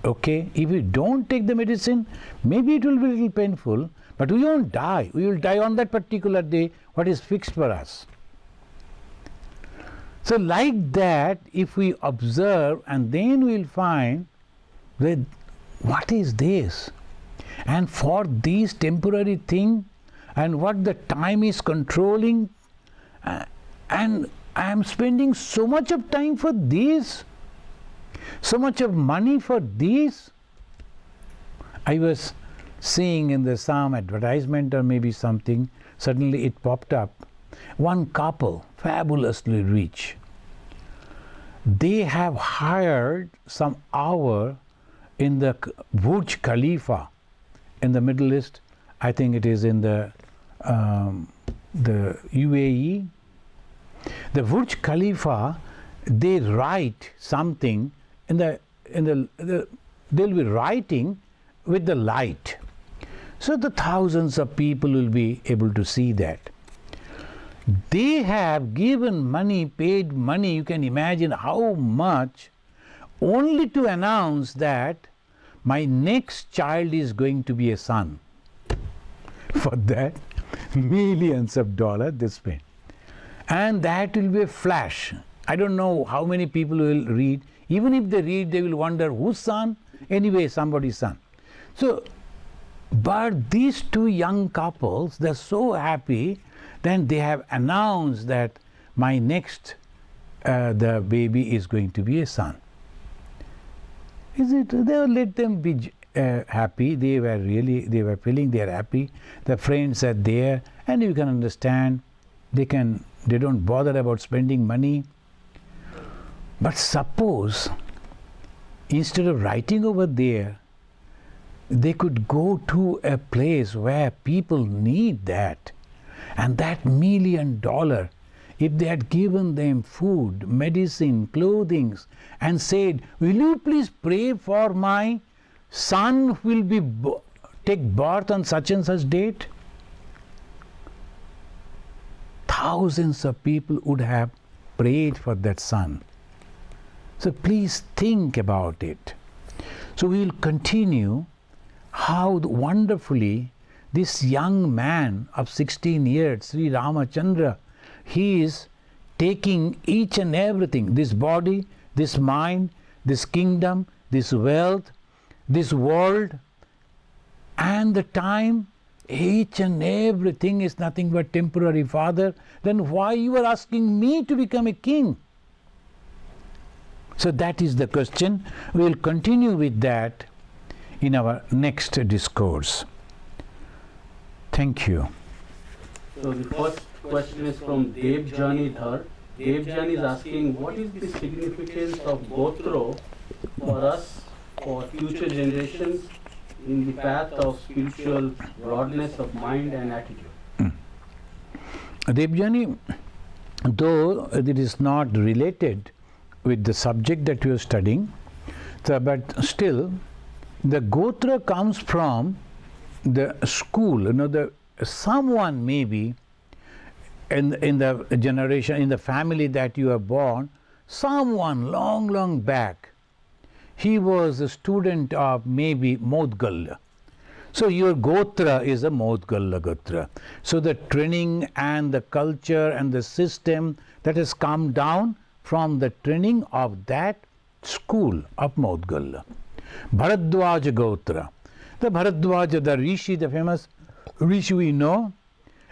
okay. If we don't take the medicine, maybe it will be a little painful, but we won't die. We will die on that particular day, what is fixed for us. So like that, if we observe, and then we will find that what is this? And for this temporary thing, and what the time is controlling, and I am spending so much of time for this, so much of money for this. I was seeing in some advertisement or maybe something, suddenly it popped up. One couple, fabulously rich, they have hired some hour in the Burj Khalifa in the Middle East. I think it is in the UAE. The Burj Khalifa, they write something they'll be writing with the light. So the thousands of people will be able to see that. They have given money, paid money, you can imagine how much, only to announce that my next child is going to be a son. For that, millions of dollars they spend. And that will be a flash. I don't know how many people will read. Even if they read, they will wonder whose son? Anyway, somebody's son. So, but these two young couples, they're so happy. Then they have announced that my next, the baby is going to be a son. Is it? They will let them be happy. They were feeling they are happy. The friends are there, and you can understand. They don't bother about spending money. But suppose instead of writing over there, they could go to a place where people need that, and that $1 million, if they had given them food, medicine, clothing, and said, will you please pray for my son who will take birth on such and such date? Thousands of people would have prayed for that son. So please think about it. So we will continue how wonderfully this young man of 16 years, Sri Ramachandra, he is taking each and everything, this body, this mind, this kingdom, this wealth, this world, and the time, each and everything is nothing but temporary, Father. Then why you are asking me to become a king? So that is the question. We will continue with that in our next discourse. Thank you. So the first question is from Devjani Dhar. Devjani is asking, what is the significance of Gotra for us, for future generations, in the path of spiritual broadness of mind and attitude? Devjani, though it is not related with the subject that you are studying, but still, the Gotra comes from the school. Someone maybe in the generation, in the family that you are born, someone long back, he was a student of maybe Modgalla. So your Gotra is a Modgalla Gotra. So the training and the culture and the system that has come down from the training of that school of Modgalla. Bharadwaja Gotra. The Bharadwaja, the Rishi, the famous Rishi we know,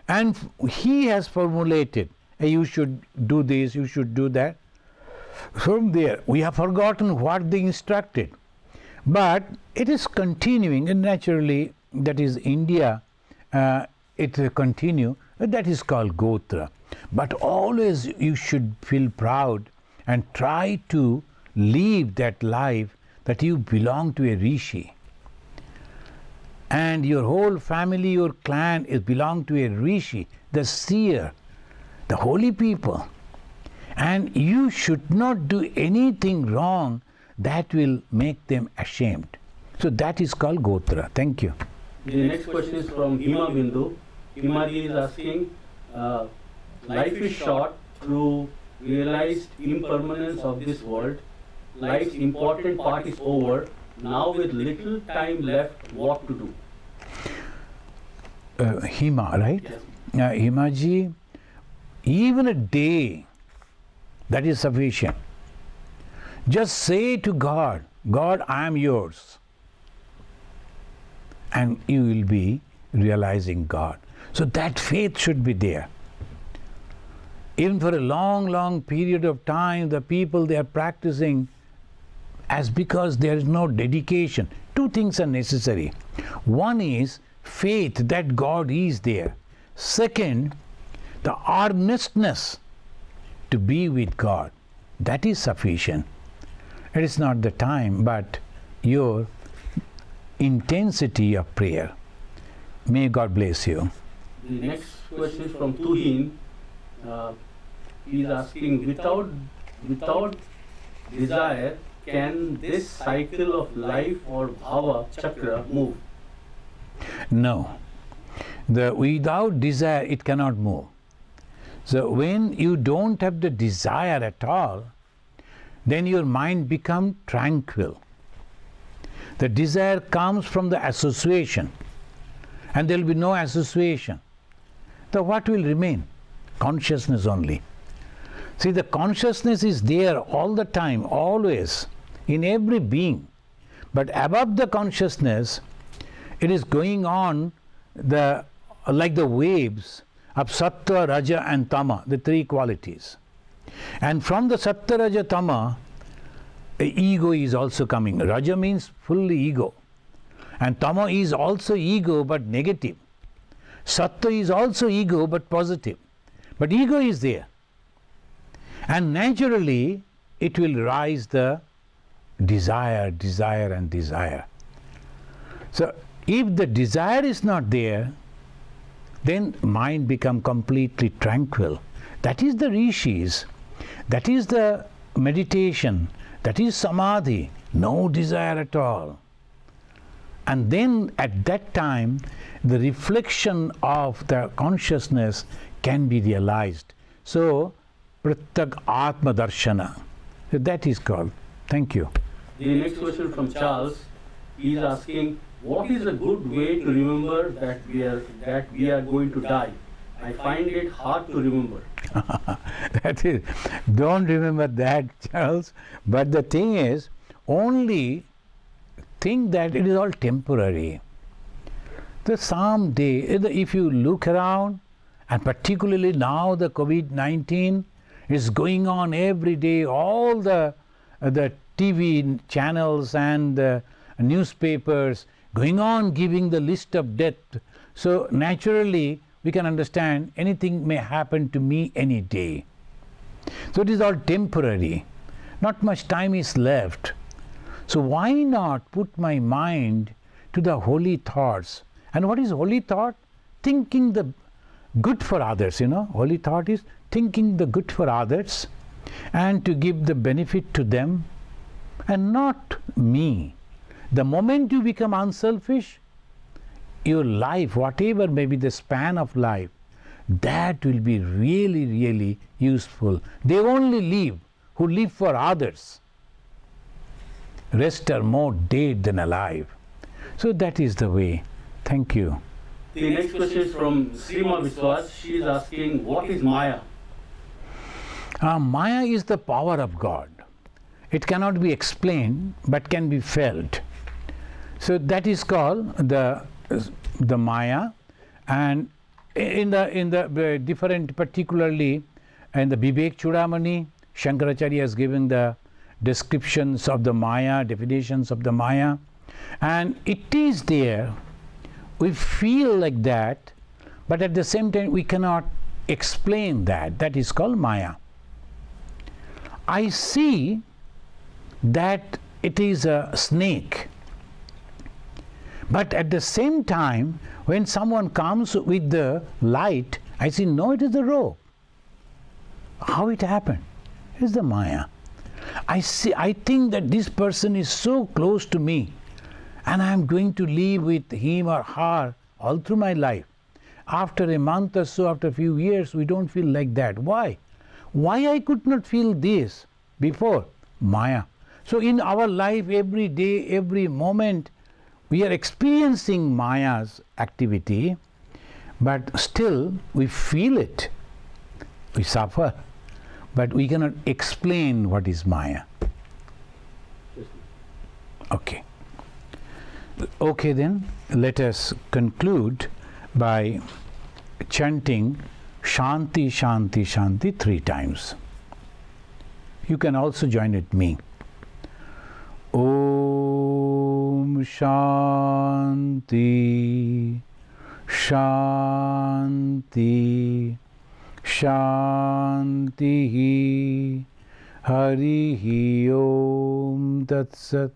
and he has formulated, hey, you should do this, you should do that. From there, we have forgotten what they instructed. But it is continuing, and naturally, that is India, it will continue, that is called Gotra. But always you should feel proud and try to live that life that you belong to a Rishi. And your whole family, your clan is belong to a Rishi, the seer, the holy people. And you should not do anything wrong that will make them ashamed. So that is called Gotra. Thank you. The next question is from Hima Bindu. Hima is asking, life is short through realized impermanence of this world. Life's important part is over. Now with little time left, what to do? Hima, right? Yes. Himaji, even a day, that is sufficient. Just say to God, God, I am yours. And you will be realizing God. So that faith should be there. Even for a long period of time, the people, they are practicing as because there is no dedication. Two things are necessary. One is faith that God is there. Second, the earnestness to be with God. That is sufficient. It is not the time, but your intensity of prayer. May God bless you. The next question is from Tuhin. He is asking, without desire, can this cycle of life or bhava chakra move? No. Without desire, it cannot move. So when you don't have the desire at all, then your mind becomes tranquil. The desire comes from the association, and there will be no association. So what will remain? Consciousness only. See, the consciousness is there all the time, always, in every being. But above the consciousness, it is going on like the waves of Sattva, Raja and Tama, the three qualities. And from the Sattva, Raja, Tama, ego is also coming. Raja means fully ego. And tamo is also ego but negative. Sattva is also ego but positive. But ego is there. And naturally it will rise the desire, desire and desire. So if the desire is not there, then mind become completely tranquil. That is the rishis, that is the meditation, that is samadhi, no desire at all. And then at that time the reflection of the consciousness can be realized. So Pratyak Atma Darshana, that is called. Thank you. The next question from Charles. He is asking, what is a good way to remember that we are going to die? I find it hard to remember. That is, don't remember that, Charles. But the thing is, only think that it is all temporary. The someday, if you look around, and particularly now the COVID-19 is going on every day, all the TV channels and the newspapers going on giving the list of death. So naturally we can understand anything may happen to me any day. So it is all temporary. Not much time is left. So why not put my mind to the holy thoughts? And what is holy thought? Thinking the good for others, Holy thought is thinking the good for others and to give the benefit to them and not me. The moment you become unselfish, your life, whatever may be the span of life, that will be really, really useful. They only live who live for others. Rest are more dead than alive. So that is the way. Thank you. The next question is from Srima Viswas. She is asking, what is Maya? Maya is the power of God. It cannot be explained but can be felt. So that is called the Maya. And in the different, particularly in the Vivek Chudamani, Shankaracharya has given the descriptions of the Maya, definitions of the Maya, and it is there. We feel like that, but at the same time we cannot explain that. That is called Maya. I see that it is a snake, but at the same time when someone comes with the light, I see, no, it is the rope. How it happened? It is the Maya. I think that this person is so close to me and I am going to live with him or her all through my life. After a month or so, after a few years, we don't feel like that. Why? Why I could not feel this before? Maya. So in our life, every day, every moment, we are experiencing Maya's activity, but still we feel it. We suffer, but we cannot explain what is Maya. Okay. Okay, then let us conclude by chanting Shanti, Shanti, Shanti 3 times. You can also join with me. Om Shanti, Shanti, Shanti, Harihi Om Tat Sat.